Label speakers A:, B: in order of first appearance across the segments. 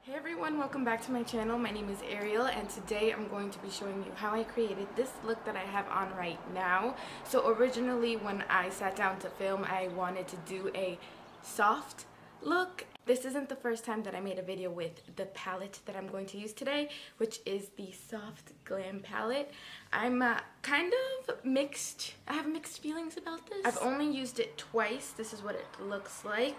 A: Hey everyone, welcome back to my channel. My name is Ariel and today I'm going to be showing you how I created this look that I have on right now. So originally when I sat down to film, I wanted to do a soft look. This isn't the first time that I made a video with the palette that I'm going to use today, which is the Soft Glam palette. I'm kind of mixed. I have mixed feelings about this. I've only used it twice. This is what it looks like.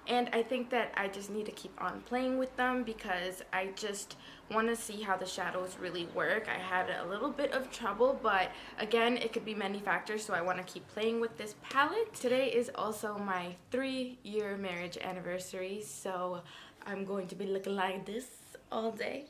A: And I think that I just need to keep on playing with them because I just want to see how the shadows really work. I had a little bit of trouble, but again, it could be many factors, so I want to keep playing with this palette. Today is also my 3-year marriage anniversary, so I'm going to be looking like this all day.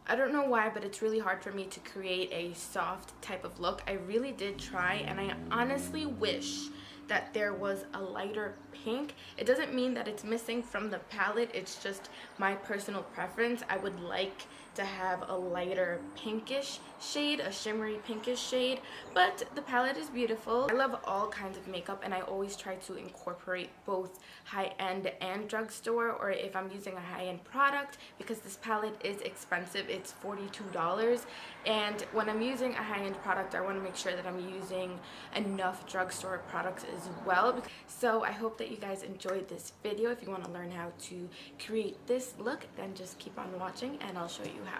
A: I don't know why, but it's really hard for me to create a soft type of look. I really did try, and I honestly wish that there was a lighter pink. It doesn't mean that it's missing from the palette, it's just my personal preference. I would like to have a lighter pinkish shade, a shimmery pinkish shade, but the palette is beautiful. I love all kinds of makeup and I always try to incorporate both high-end and drugstore, or if I'm using a high-end product, because this palette is expensive, it's $42, and when I'm using a high-end product, I want to make sure that I'm using enough drugstore products as well. So I hope that you guys enjoyed this video. If you want to learn how to create this look, then just keep on watching and I'll show you how.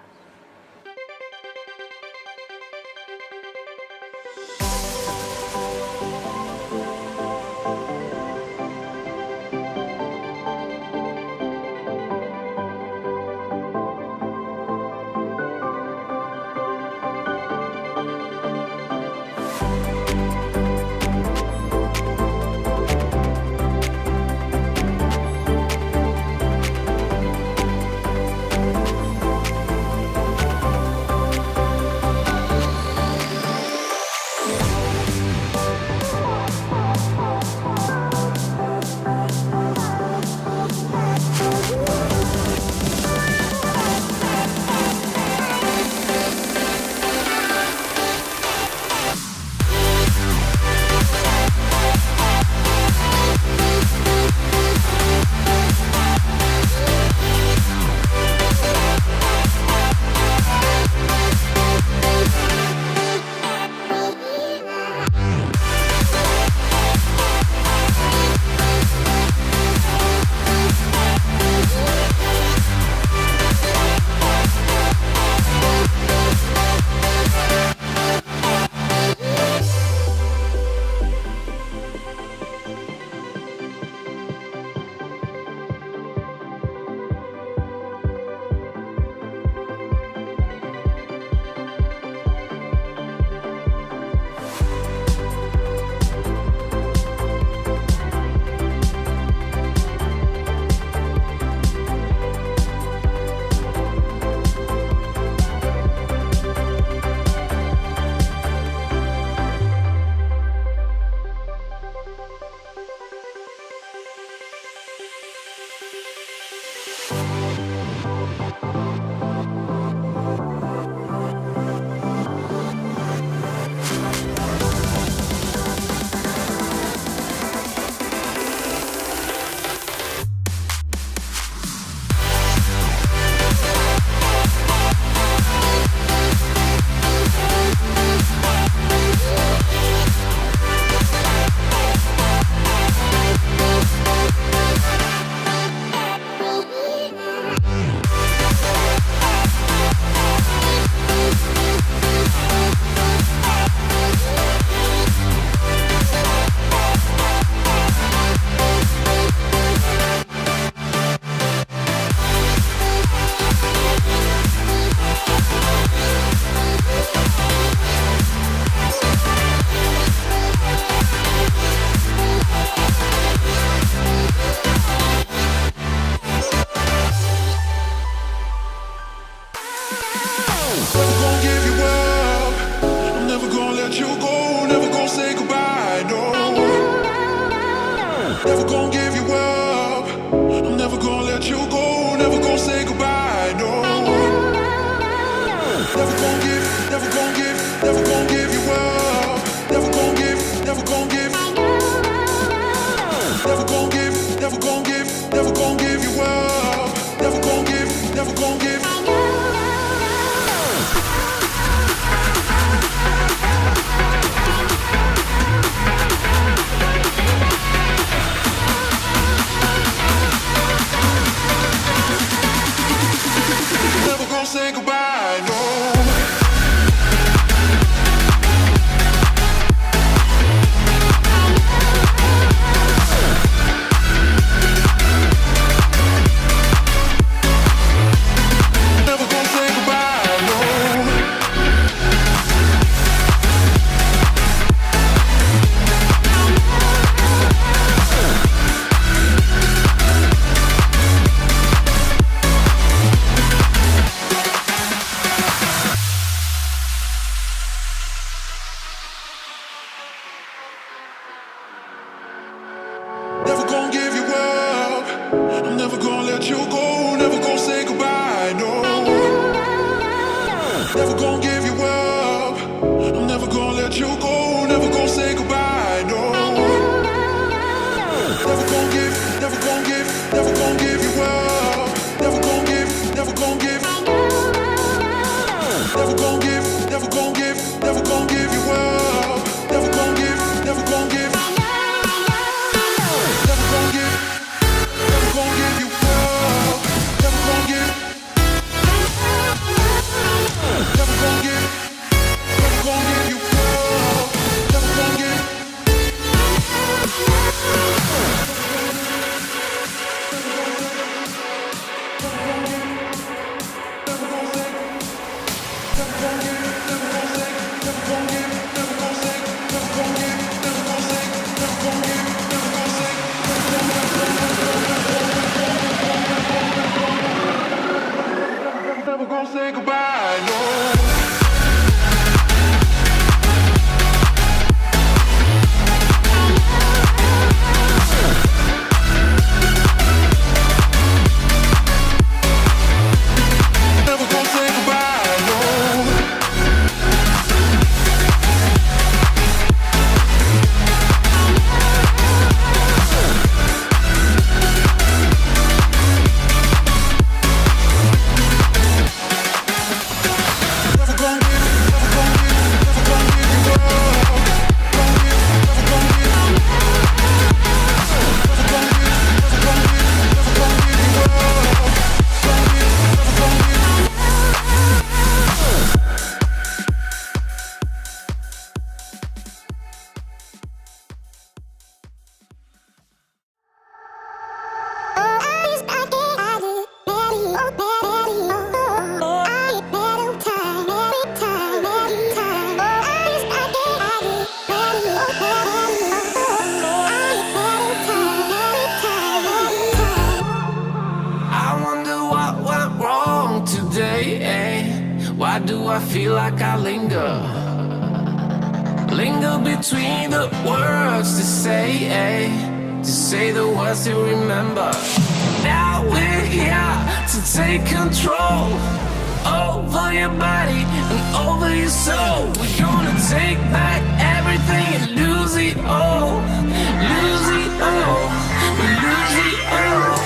B: Never gonna give you up. I'm never gonna let you go. Never gonna say goodbye. No. Never gonna give, never gonna give, never gonna give you up. Never gonna give, never gonna give. Never gonna give, never gonna give, never gonna give you up. Never gonna give. Never gonna give you up. I'm never gonna let you go. Never gonna say goodbye. No. Never gonna give, never gonna give, never gonna give you up. Never gonna give, never gonna give. Never gonna give, never gonna give, never gonna give you up. Never gonna give, never gonna give. Never gonna give, never gonna give you up. Never gonna give. Never gonna give, never gonna give you up. Never gonna give. Never gonna say goodbye, no. Never gonna say goodbye, no. Never gonna give, never gonna give, never gonna give you up. Gonna give, never gonna give. Never gonna give, never gonna give, never gonna give you up. Gonna give, never gonna give.
C: I wonder what went wrong today, eh? Why do I feel like I linger? Linger between the words to say, eh? To say the words to remember. Now we're here to take control over your body and over your soul. We're gonna take back everything and lose it all. Lose it all. Lose it all.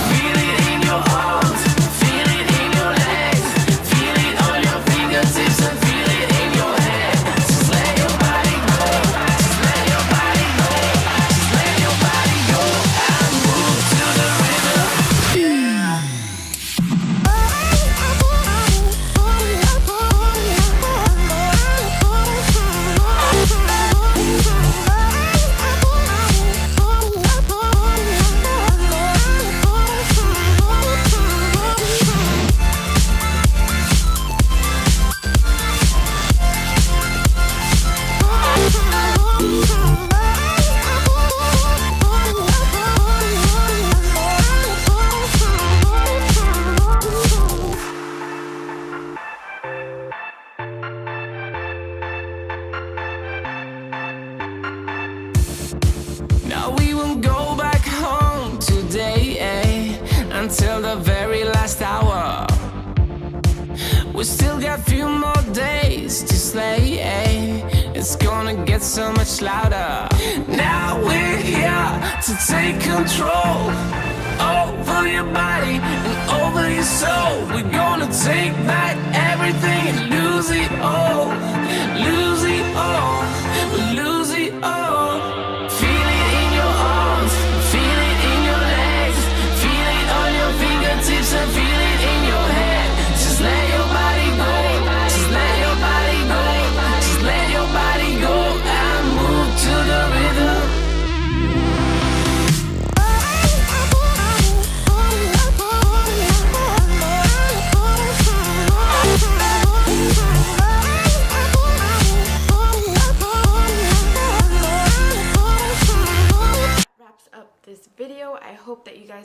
C: Feel it in your arms. Feel it in your legs. Feel it on your fingertips and feel it in your head. Just let your body go. Just let your body go. Just let your body go and move to the rhythm. Now we won't go back home today, eh? Until the very last hour. We still got few more days to slay, eh? It's gonna get so much louder. Now we're here to take control over your body and over your soul. We're gonna take back everything and lose it all. Lose it all. Lose it all. Feel it in your arms. Feel it in your legs. Feel it on your fingertips and feel it in your head. Just let your body go. Just let your body go. Just let your body go and move to the rhythm.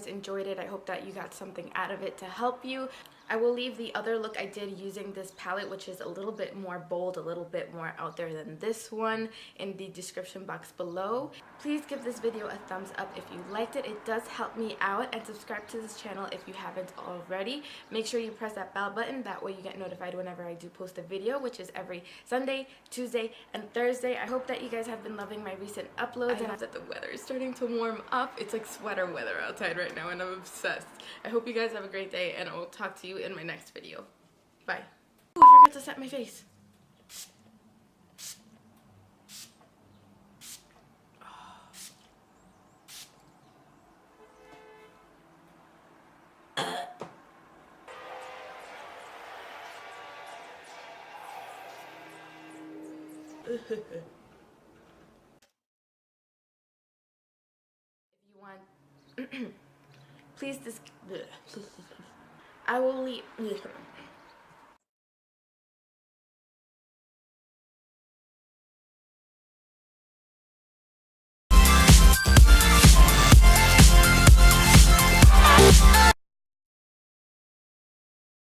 A: enjoyed it. I hope that you got something out of it to help you. I will leave the other look I did using this palette, which is a little bit more bold, a little bit more out there than this one, in the description box below. Please give this video a thumbs up if you liked it. It does help me out, and subscribe to this channel if you haven't already. Make sure you press that bell button. That way you get notified whenever I do post a video, which is every Sunday, Tuesday, and Thursday. I hope that you guys have been loving my recent uploads. I know that the weather is starting to warm up. It's like sweater weather outside right now, and I'm obsessed. I hope you guys have a great day, and I will talk to you in my next video. Bye. Oh, I forgot to set my face. If you want, please I will leave.